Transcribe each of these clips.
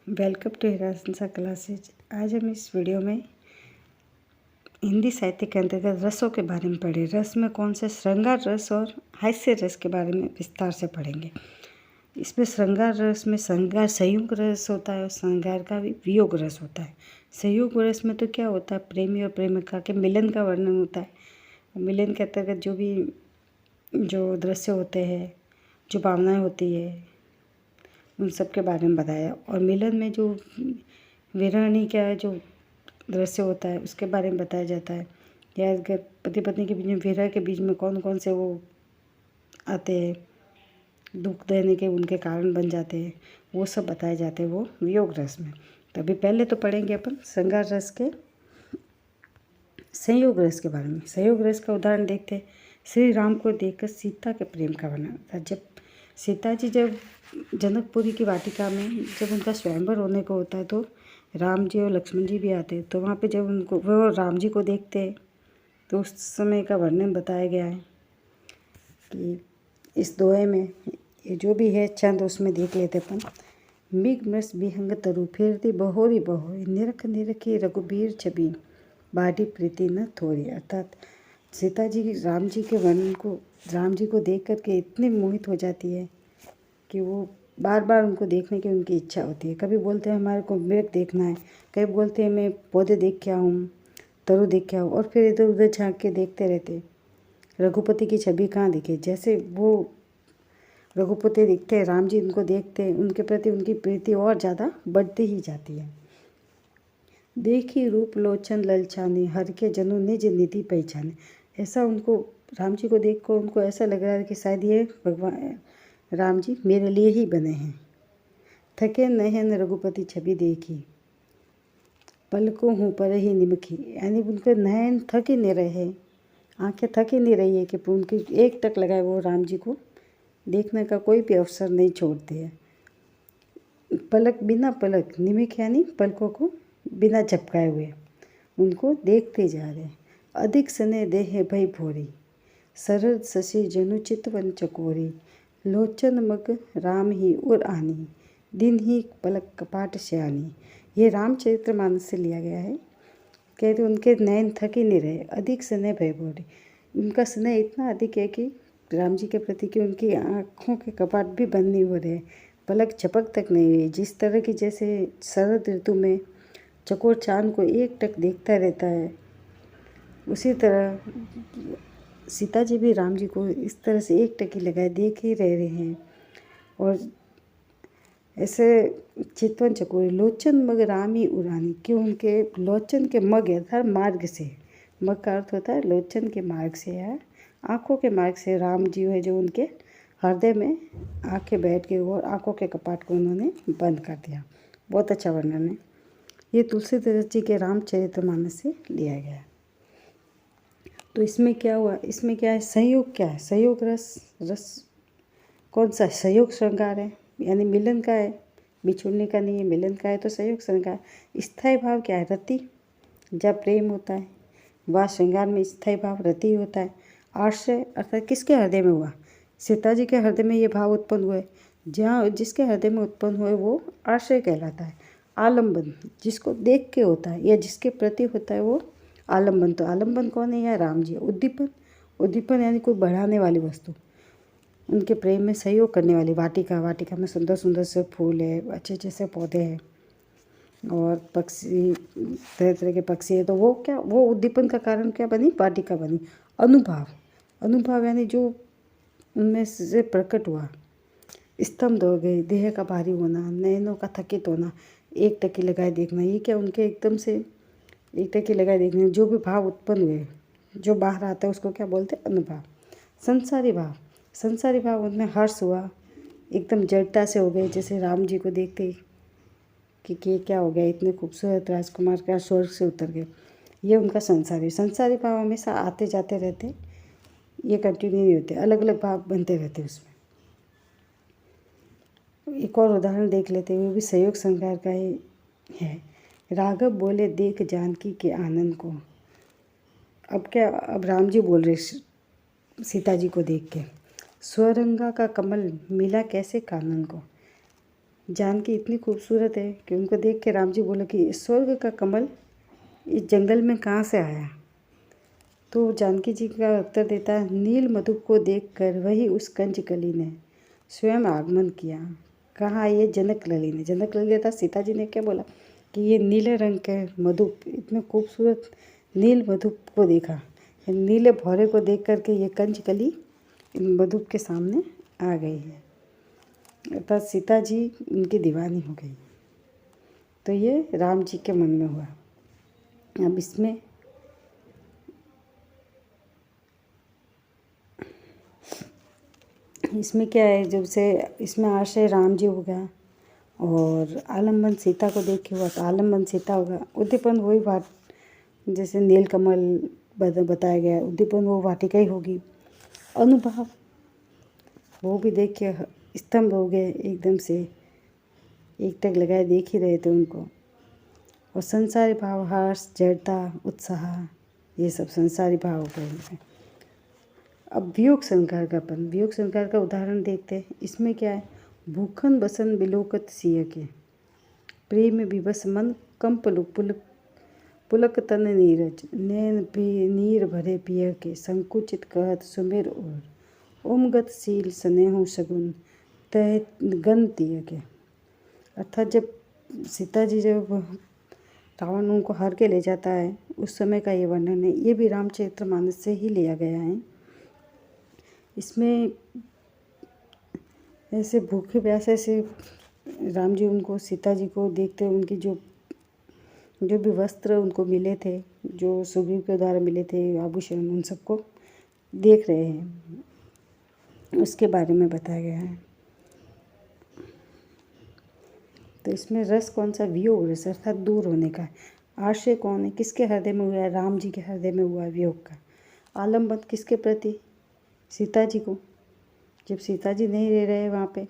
Welcome to हिरासंसा classes. आज हम इस वीडियो में हिंदी साहित्य के अंतर्गत रसों के बारे में पढ़े। रस में कौन से श्रृंगार रस और हास्य रस के बारे में विस्तार से पढ़ेंगे। इसमें श्रृंगार रस में श्रृंगार संयोग रस होता है और श्रृंगार का भी वियोग रस होता है। संयोग रस में तो क्या होता है, प्रेमी और प्रेमिका के मिलन का वर्णन होता है। मिलन के अंतर्गत जो दृश्य होते हैं, जो भावनाएँ होती है, उन सब के बारे में बताया। और मिलन में जो विरहणी का जो दृश्य होता है उसके बारे में बताया जाता है। या अगर पति पत्नी के बीच में, विरह के बीच में कौन कौन से वो आते हैं, दुख देने के उनके कारण बन जाते हैं, वो सब बताए जाते हैं वो वियोग रस में। तो अभी पहले तो पढ़ेंगे अपन श्रृंगार रस के संयोग रस के बारे में। संयोग रस का उदाहरण देखते हैं। श्री राम को देखकर सीता के प्रेम का वर्णन था। जब सीता जी जब जनकपुरी की वाटिका में जब उनका स्वयंवर होने को होता है तो राम जी और लक्ष्मण जी भी आते हैं। तो वहाँ पे जब उनको वो राम जी को देखते हैं तो उस समय का वर्णन बताया गया है कि इस दोहे में ये जो भी है छंद उसमें देख लेते अपन। मिग मृस विहंग तरु फिरती बहोरी बहोरी निरख निरखी रघुबीर छवि बाढ़ी प्रीति न थोड़ी। अर्थात सीता जी राम जी के वर्णन को, राम जी को देख करके इतनी मोहित हो जाती है कि वो बार बार उनको देखने की उनकी इच्छा होती है। कभी बोलते हैं हमारे को मृग देखना है, कभी बोलते हैं मैं पौधे देख के आऊँ, तरु देख के आऊँ, और फिर इधर उधर झाँक के देखते रहते रघुपति की छवि कहाँ दिखे। जैसे वो रघुपति दिखते हैं, राम जी उनको देखते हैं, उनके प्रति उनकी प्रीति और ज़्यादा बढ़ती ही जाती है। देखी रूप लोचन ललचाने हर के जनु निज निधि पहचाने। ऐसा उनको राम जी को देख कर उनको ऐसा लग रहा है कि शायद ये भगवान राम जी मेरे लिए ही बने हैं। थके नयन रघुपति छवि देखी पलकों हूँ पर ही निमखी। यानी उनके नयन थक ही नहीं रहे, आंखें थक ही नहीं रही है कि उनकी एक टक लगाए वो राम जी को देखने का कोई भी अवसर नहीं छोड़ते हैं। पलक बिना पलक निमिख यानी पलकों को बिना झपकाए हुए उनको देखते जा रहे। अधिक सने देह भय भोरी सरद शशि जनु चितवन चकोरी लोचन मग राम ही उर आनी दिन ही पलक कपाट श्यानी। ये रामचरितमानस से लिया गया है। कहते उनके नयन थक ही नहीं रहे, अधिक स्नेह भय भोरी। उनका स्नेह इतना अधिक है कि राम जी के प्रति कि उनकी आँखों के कपाट भी बंद नहीं हो रहे, पलक झपक तक नहीं हुई। जिस तरह की जैसे शरद ऋतु में चकोर चांद को एक टक देखता रहता है, उसी तरह सीता जी भी राम जी को इस तरह से एक टकी लगाए देख ही रहे हैं। और ऐसे चितवन चकोरी लोचन मग राम ही उड़ानी, कि उनके लोचन के मग अर्थात मार्ग से, मग का अर्थ होता है लोचन के मार्ग से है, आँखों के मार्ग से राम जी है जो उनके हृदय में आके बैठ गए और आँखों के कपाट को उन्होंने बंद कर दिया। बहुत अच्छा वर्णन है। ये तुलसीदास जी के रामचरितमानस से लिया गया है। तो इसमें क्या हुआ, इसमें क्या है, संयोग क्या है, संयोग रस कौन सा संयोग श्रृंगार है, यानी मिलन का है, बिछुड़ने का नहीं है, मिलन का है तो संयोग श्रृंगार। स्थायी भाव क्या है, रति, जब प्रेम होता है वह श्रृंगार में स्थायी भाव रति होता है। आश्रय अर्थात किसके हृदय में हुआ, सीता जी के हृदय में ये भाव उत्पन्न हुए, जहाँ जिसके हृदय में उत्पन्न हुए वो आश्रय कहलाता है। आलम्बन जिसको देख के होता है या जिसके प्रति होता है वो आलम्बन। तो आलम्बन कौन है, या राम जी। उद्दीपन, उद्दीपन यानी कोई बढ़ाने वाली वस्तु, उनके प्रेम में सहयोग करने वाली। वाटिका, वाटिका में सुंदर सुंदर से फूल है, अच्छे अच्छे से पौधे हैं और पक्षी, तरह तरह के पक्षी है, तो वो क्या, वो उद्दीपन का कारण क्या बनी, वाटिका बनी। अनुभाव, अनुभाव यानी जो उनमें से प्रकट हुआ। स्तंभ हो गए, देह का भारी होना, नयनों का थकित होना, एक टकी लगाए देखना, ये क्या उनके एकदम से एक टकी लगाए देखना, जो भी भाव उत्पन्न हुए जो बाहर आता है उसको क्या बोलते हैं, अनुभाव। संसारी भाव, संसारी भाव उनमें हर्ष हुआ, एकदम जड़ता से हो गए, जैसे राम जी को देखते कि क्या हो गया, इतने खूबसूरत राजकुमार क्या स्वर्ग से उतर गए। ये उनका संसारी भाव हमेशा आते जाते रहते, ये कंटिन्यू नहीं होते, अलग अलग भाव बनते रहते उसमें। एक और उदाहरण देख लेते हैं, वो भी संयोग श्रृंगार का ही है। राघव बोले देख जानकी के आनंद को। अब क्या, अब राम जी बोल रहे सीता जी को देख के, स्वरंगा का कमल मिला कैसे कानन को। जानकी इतनी खूबसूरत है कि उनको देख के राम जी बोले कि स्वर्ग का कमल इस जंगल में कहाँ से आया। तो जानकी जी का उत्तर देता है, नील मधुप को देखकर वही उस कंच कली ने स्वयं आगमन किया। कहा ये जनक लली ने। जनक लली था सीता जी ने क्या बोला कि ये नीले रंग के मधुप, इतने खूबसूरत नील मधुप को देखा। नीले भौरे को देख करके ये कंच कली इन मधुप के सामने आ गई है, अर्थात सीता जी उनकी दीवानी हो गई। तो ये राम जी के मन में हुआ। अब इसमें क्या है, जब से इसमें आश्रय राम जी हो गया और आलम्बन सीता को देख के हुआ तो आलम्बन सीता होगा। उद्दीपन वही बात, जैसे नीलकमल बताया गया, उद्दीपन वो वाटिका ही होगी। अनुभव वो भी देख के स्तंभ हो गए, एकदम से एकटक लगाए देख ही रहे थे उनको। और संसारी भाव, हर्ष, जड़ता, उत्साह, ये सब संसारी भाव हो गए। अब वियोग संकार का वियोग संकार का उदाहरण देखते हैं। इसमें क्या है, भूखन बसन बिलोकत सिय के प्रेम विवश मन कम पुलक तन नीरज नैन नीर भरे पिय के संकुचित कहत सुमेर और ओमगत शील स्नेह सगुन तय गन तिय के। अर्थात जब सीता जी जब रावण उनको हर के ले जाता है उस समय का ये वर्णन है। ये भी रामचरितमानस से ही लिया गया है। इसमें ऐसे भूखे प्यासे से राम जी उनको सीता जी को देखते, उनकी जो भी वस्त्र उनको मिले थे, जो सुग्रीव के द्वारा मिले थे आभूषण, उन सबको देख रहे हैं, उसके बारे में बताया गया है। तो इसमें रस कौन सा, वियोग रस, अर्थात दूर होने का। आश्रय कौन है, किसके हृदय में हुआ है, राम जी के हृदय में हुआ है वियोग का। आलम्बन किसके प्रति, सीता जी को। जब सीता जी नहीं रह रहे वहाँ पे,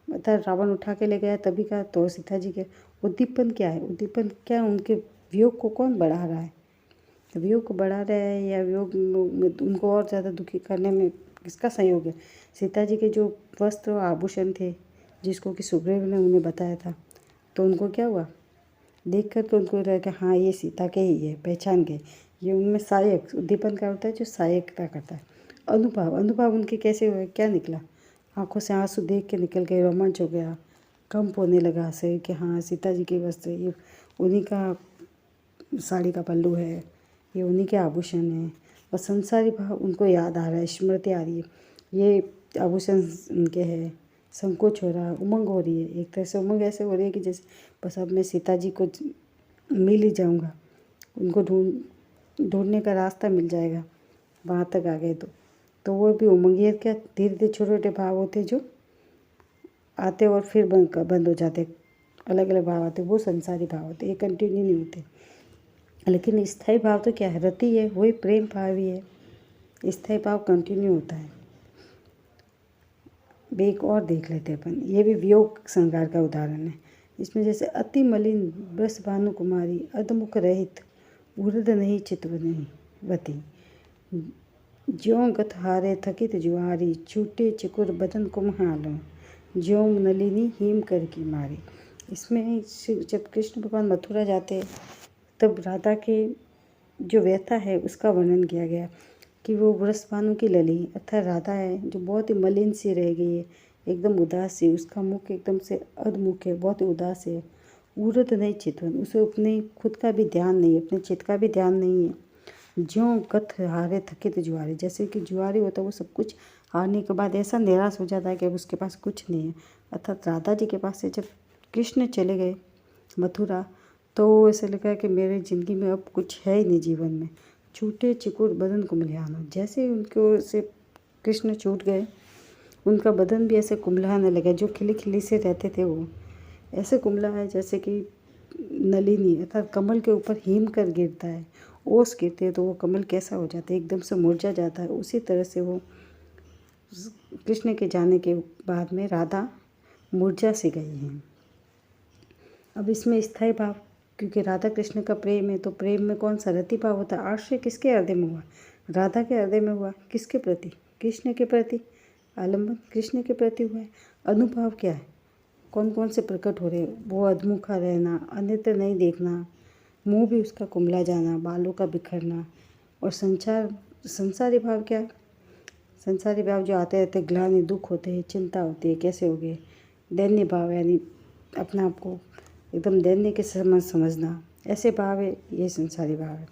मतलब रावण उठा के ले गया तभी का, तो सीता जी के। उद्दीपन क्या है, उद्दीपन क्या, उनके वियोग को कौन बढ़ा रहा है, वियोग को बढ़ा रहा है या वियोग में उनको और ज़्यादा दुखी करने में किसका सहयोग है। सीता जी के जो वस्त्र और आभूषण थे जिसको कि सुग्रीव ने उन्हें बताया था, तो उनको क्या हुआ, देख कर के उनको लगा कि हाँ ये सीता के ही है, पहचान गए। ये उनमें सहायक, उद्दीपन का होता है जो सहायकता करता है। अनुभव, अनुभव उनके कैसे हुए, क्या निकला, आंखों से आंसू देख के निकल गए, रोमांच हो गया, कंप होने लगा से कि हाँ सीता जी के वस्त्र, ये उन्हीं का साड़ी का पल्लू है, ये उन्हीं के आभूषण हैं। और संसारी भाव उनको याद आ रहा है, स्मृति आ रही है, ये आभूषण उनके हैं। संकोच हो रहा है, उमंग हो रही है, एक तरह से उमंग ऐसे हो रही है कि जैसे बस अब मैं सीता जी को मिल ही जाऊंगा, उनको ढूंढने का रास्ता मिल जाएगा, वहाँ तक आ गए तो वो भी उमंग। ये क्या, धीरे धीरे छोटे छोटे भाव होते जो आते और फिर बंद हो जाते, अलग अलग भाव आते, वो संसारी भाव होते, ये कंटिन्यू नहीं होते। लेकिन स्थायी भाव तो क्या है, रति है, वही प्रेम भाव ही है, स्थायी भाव कंटिन्यू होता है। एक और देख लेते हैं अपन, ये भी वियोग संगार का उदाहरण है। इसमें जैसे अति मलिन ब्रस भानु कुमारी अधमुख रहित उर्द नहीं चितवनी वती ज्यों गत हारे थकित जुआरी छूटे चिकुर बदन कुम्हालो ज्यों नलिनी हिम कर की मारी। इसमें जब कृष्ण भगवान मथुरा जाते तब राधा के जो व्यथा है उसका वर्णन किया गया कि वो वृषभानु की लली अर्थात राधा है जो बहुत ही मलिन सी रह गई है, एकदम उदास सी, उसका मुख एकदम से अधमुख है, बहुत ही उदास है। उरत नहीं चितवन, उसे अपने खुद का भी ध्यान नहीं है, अपने चित्त का भी ध्यान नहीं है। ज्यों गत हारे थकित जुआरी, जैसे कि जुआरी होता है वो सब कुछ हारने के बाद ऐसा निराश हो जाता है कि अब उसके पास कुछ नहीं है। अर्थात राधा जी के पास से जब कृष्ण चले गए मथुरा तो ऐसा लगा कि मेरे ज़िंदगी में अब कुछ है ही नहीं जीवन में। छूटे चिकुर बदन कुम्हलाना, जैसे ही उनको से कृष्ण छूट गए उनका बदन भी ऐसे कुम्हलाने लगा, जो खिली खिली से रहते थे वो ऐसे कुम्हला है जैसे कि नलिनी अर्थात कमल के ऊपर हिम कर गिरता है, ओस गिरते हैं तो वो कमल कैसा हो जाता है, एकदम से मुरझा जाता है। उसी तरह से वो कृष्ण के जाने के बाद में राधा मुरझा सी गई हैं। अब इसमें स्थायी भाव, क्योंकि राधा कृष्ण का प्रेम है तो प्रेम में कौन सा रति भाव होता है। आश्रय किसके हृदय में हुआ, राधा के हृदय में हुआ, किसके प्रति, कृष्ण के प्रति। आलम्बन कृष्ण के प्रति हुआ है। अनुभव क्या है, कौन कौन से प्रकट हो रहे, वो अधमुखा रहना, अन्यत्र नहीं देखना, मुंह भी उसका कुमला जाना, बालों का बिखरना। और संसारी भाव क्या? संसारी भाव जो आते रहते, ग्लानि, दुख होते हैं, चिंता होती है, कैसे हो गए? दैन्य भाव यानी अपने आप को एकदम दैन्य के समझना, ऐसे भाव है, ये संसारी भाव है।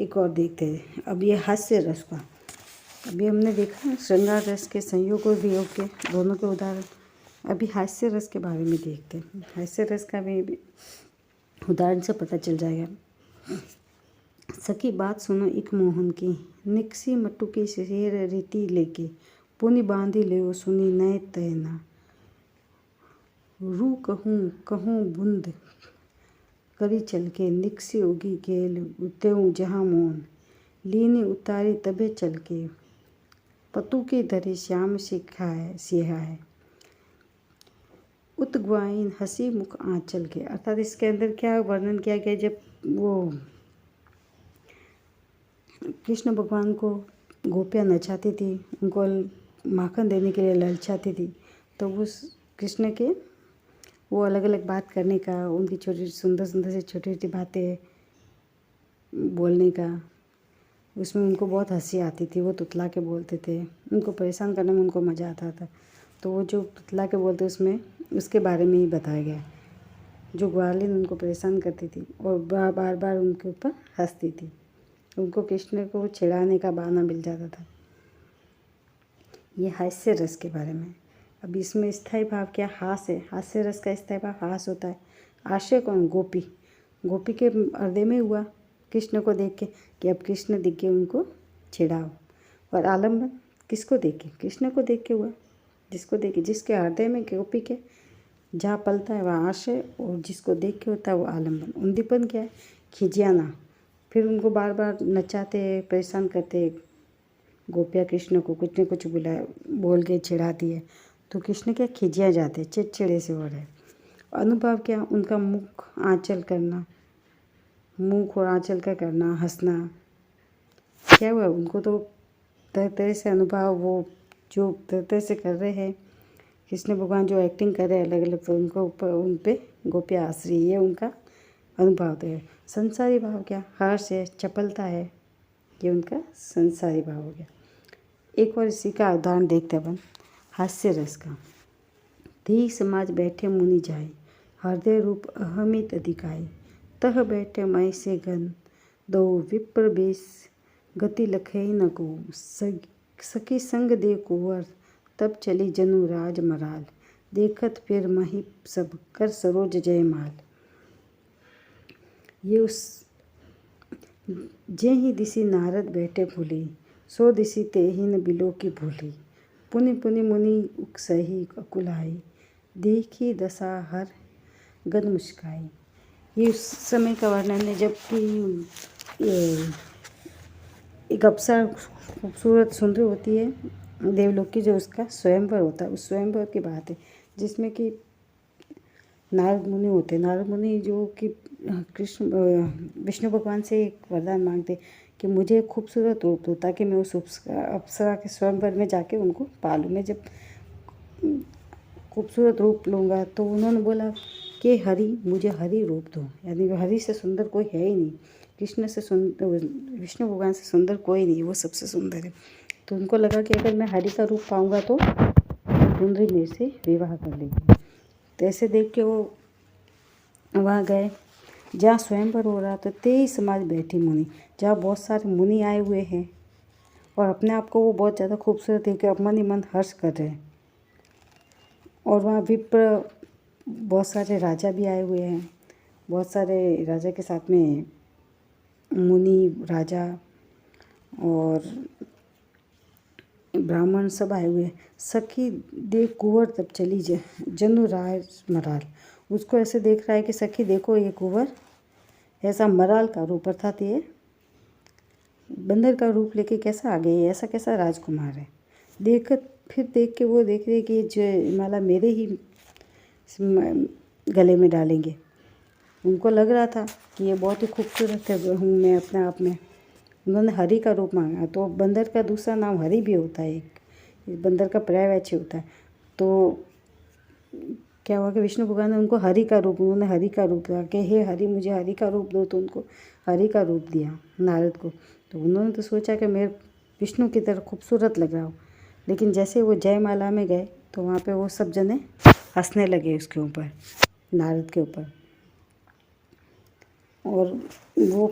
एक और देखते हैं अब ये हास्य रस का। अभी हमने देखा श्रृंगार रस के, संयोग और वियोग के, दोनों के उदाहरण। अभी हास्य रस के बारे में देखते हैं। हास्य रस का भी उदाहरण से पता चल जाएगा। सखी बात सुनो एक मोहन की, निकसी मट्टू की शेर रीति लेके, पुनि बांधी ले सुनी नए तैना। रू कहूँ कहूँ बुंद करी चल के, निकसी उगी गेल उत्यऊ जहाँ मोन, लीनी उतारी तबे चल के, पतु के धरे श्याम सिहा है, उतग्वाइन हंसी मुख आंचल के। अर्थात इसके अंदर क्या वर्णन किया गया, जब वो कृष्ण भगवान को गोपियाँ नचाती थी, उनको माखन देने के लिए ललचाती थी, तो उस कृष्ण के वो अलग अलग बात करने का, उनकी छोटी सुंदर सुंदर से छोटी छोटी बातें बोलने का, उसमें उनको बहुत हंसी आती थी। वो तुतला के बोलते थे, उनको परेशान करने में उनको मज़ा आता था। तो वो जो तुतला के बोलते उसमें उसके बारे में ही बताया गया, जो ग्वालिन उनको परेशान करती थी और बार बार उनके ऊपर हंसती थी, उनको कृष्ण को छिड़ाने का बहाना मिल जाता था। ये हास्य रस के बारे में। अब इसमें स्थायी भाव क्या? हास्य है। हास्य रस का स्थायी भाव हास होता है। आश्रय कौन? गोपी। गोपी के हृदय में हुआ कृष्ण को देख के कि अब कृष्ण दिख गए, उनको छिड़ाओ। और आलम्बन किसको देख के? कृष्ण को देख के हुआ। जिसको देख के, जिसके हृदय में गोपी के जहाँ पलता है वह आश्रय, और जिसको देख के होता है वो आलम्बन। उद्दीपन क्या है? खिजियाना। फिर उनको बार बार नचाते, परेशान करते, गोपिया कृष्ण को कुछ न कुछ बोल के चिढ़ाती है, तो कृष्ण क्या खिजिया जाते, चिड़चिड़े से हो रहे। अनुभव क्या? उनका मुख आंचल करना, मुख और आंचल का करना, हंसना। क्या हुआ? उनको तो तरह तरह से अनुभव, वो जो तरह तरह से कर रहे हैं कृष्ण भगवान, जो एक्टिंग कर रहे हैं अलग अलग, तो उनको ऊपर उन पर गोपियाँ हंस रही है, उनका अनुभव तो है। संसारी भाव क्या? हर्ष है, चपलता है, ये उनका संसारी भाव हो गया। एक और इसी का उदाहरण देखते हैं अपन, हास्य रस का। धी समाज बैठे मुनि जाए, हृदय रूप अहमित अधिकाई, तह बैठे मय से गन, दो विप्र बेस गति लखे न को, सखी संग दे कुंवर, तब चली जनु राज मराल, देखत फिर मही सब कर सरोज जयमाल। ये उस जे ही दिसी नारद बैठे भूली, सो दिसी ते ही न बिलो की भूली, पुनि पुनि मुनि उकसही अकुलाई, देखी दशा हर गन मुस्काई। ये उस समय का वर्णन है जब कि एक अप्सरा खूबसूरत सुंदर होती है देवलोक की, जो उसका स्वयंवर होता है, उस स्वयंवर की बात है जिसमें कि नारद मुनि होते। नारद मुनि जो कि कृष्ण विष्णु भगवान से एक वरदान मांगते कि मुझे खूबसूरत रूप दो, ताकि मैं उस अप्सरा के स्वयंवर में जाके उनको पालूँ। मैं जब खूबसूरत रूप लूँगा, तो उन्होंने बोला कि हरि, मुझे हरि रूप दो, यानी हरि से सुंदर कोई है ही नहीं, कृष्ण से सुंदर, विष्णु भगवान से सुंदर कोई नहीं, वो सबसे सुंदर है। तो उनको लगा कि अगर मैं हरि का रूप पाऊँगा तो सुंदरी मेरे से विवाह कर लेगी। तो ऐसे देख के वो वहाँ गए जहाँ स्वयंवर हो रहा, तो 23 समाज बैठी मुनि, जहाँ बहुत सारे मुनि आए हुए हैं और अपने आप को वो बहुत ज़्यादा खूबसूरत है कि मन ही मन हर्ष कर रहे हैं। और वहाँ विप्र, बहुत सारे राजा भी आए हुए हैं, बहुत सारे राजा के साथ में मुनि, राजा और ब्राह्मण सब आए हुए हैं। सखी देख कुंवर, तब चली जनु राज मराल। उसको ऐसे देख रहा है कि सखी देखो ये कुंवर ऐसा मराल का रूप, अर्थात ये बंदर का रूप लेके कैसा आ गई, ऐसा कैसा राजकुमार है। फिर देख के वो देख रहे कि ये जयमाला मेरे ही गले में डालेंगे। उनको लग रहा था कि ये बहुत ही खूबसूरत है, हूँ मैं अपने आप में, उन्होंने हरि का रूप मांगा। तो बंदर का दूसरा नाम हरि भी होता है, एक बंदर का पर्यायवाची होता है। तो क्या हुआ कि विष्णु भगवान ने उनको हरि का रूप, उन्होंने हरि का रूप दिया कि हे हरि मुझे हरि का रूप दो, तो उनको हरि का रूप दिया नारद को। तो उन्होंने तो सोचा कि मैं विष्णु की तरह खूबसूरत लग रहा हूँ, लेकिन जैसे वो जयमाला में गए तो वहाँ पे वो सब जने हंसने लगे उसके ऊपर, नारद के ऊपर। और वो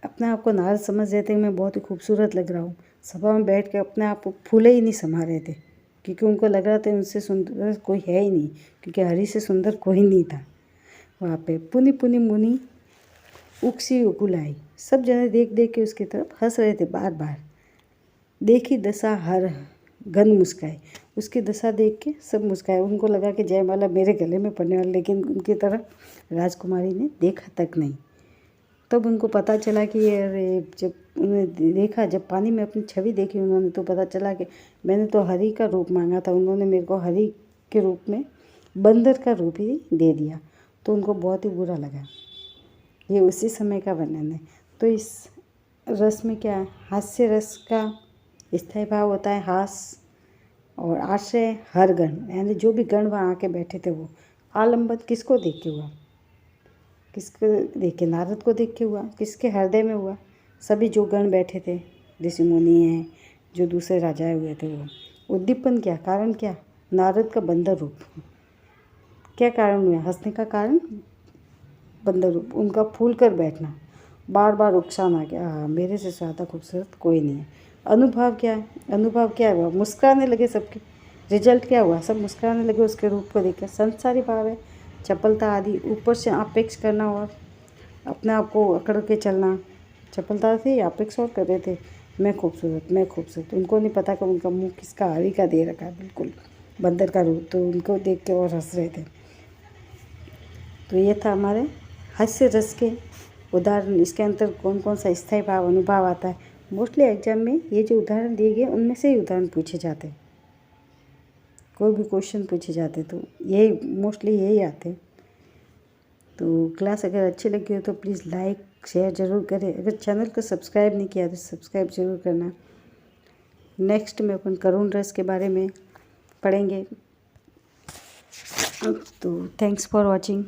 अपने आप को नारद समझ रहे थे मैं बहुत ही खूबसूरत लग रहा हूँ। सभा में बैठ के अपने आप को फूले ही नहीं समा रहे थे, क्योंकि उनको लग रहा था उनसे सुंदर कोई है ही नहीं, क्योंकि हरि से सुंदर कोई नहीं था वहाँ पे। पुनि पुनि मुनि उकसी उकुलाई, सब जने देख देख के उसकी तरफ हंस रहे थे बार बार। देखी दशा हर गन मुस्काए, उसकी दशा देख के सब मुस्काए। उनको लगा कि जयमाला मेरे गले में पड़ने वाली, लेकिन उनकी तरफ राजकुमारी ने देखा तक नहीं। तब उनको पता चला कि अरे, जब उन्होंने देखा, जब पानी में अपनी छवि देखी उन्होंने, तो पता चला कि मैंने तो हरि का रूप मांगा था, उन्होंने मेरे को हरि के रूप में बंदर का रूप ही दे दिया। तो उनको बहुत ही बुरा लगा। ये उसी समय का वर्णन है। तो इस रस में क्या है, हास्य रस का स्थायी भाव होता है हास, और आश्रय हर गण, यानी जो भी गण वहाँ आके बैठे थे वो आलम्बन किसको देख के हुआ, किसको देख के, नारद को देख के हुआ, किसके हृदय में हुआ, सभी जो गण बैठे थे, ऋषि मुनि हैं, जो दूसरे राजाए हुए थे वो। उद्दीपन क्या, कारण क्या, नारद का बंदर रूप। क्या कारण हुआ, हंसने का कारण बंदर रूप, उनका फूल कर बैठना, बार बार उकसाना कि हाँ मेरे से ज़्यादा खूबसूरत कोई नहीं है। अनुभव क्या है, अनुभव क्या हुआ, मुस्कुराने लगे सबके। रिजल्ट क्या हुआ, सब मुस्कुराने लगे उसके रूप को देखकर। संसारी भाव है, चपलता आदि, ऊपर से अपेक्ष करना और अपने आप को अकड़ के चलना। चपलता थी, अपेक्ष और कर रहे थे मैं खूबसूरत, मैं खूबसूरत। उनको नहीं पता कि उनका मुँह किसका हरि का दे रखा है, बिल्कुल बंदर का रूप। तो उनको देख के और हंस रहे थे। तो ये था हमारे हास्य रस के उदाहरण। इसके अंदर कौन कौन सा स्थायी भाव अनुभव आता है। मोस्टली एग्जाम में ये जो उदाहरण दिए गए उनमें से ही उदाहरण पूछे जाते, कोई भी क्वेश्चन पूछे जाते तो यही मोस्टली यही आते। तो क्लास अगर अच्छी लगी हो तो प्लीज़ लाइक शेयर ज़रूर करें। अगर चैनल को सब्सक्राइब नहीं किया तो सब्सक्राइब ज़रूर करना। नेक्स्ट में अपन करुण रस के बारे में पढ़ेंगे। तो थैंक्स फॉर वॉचिंग।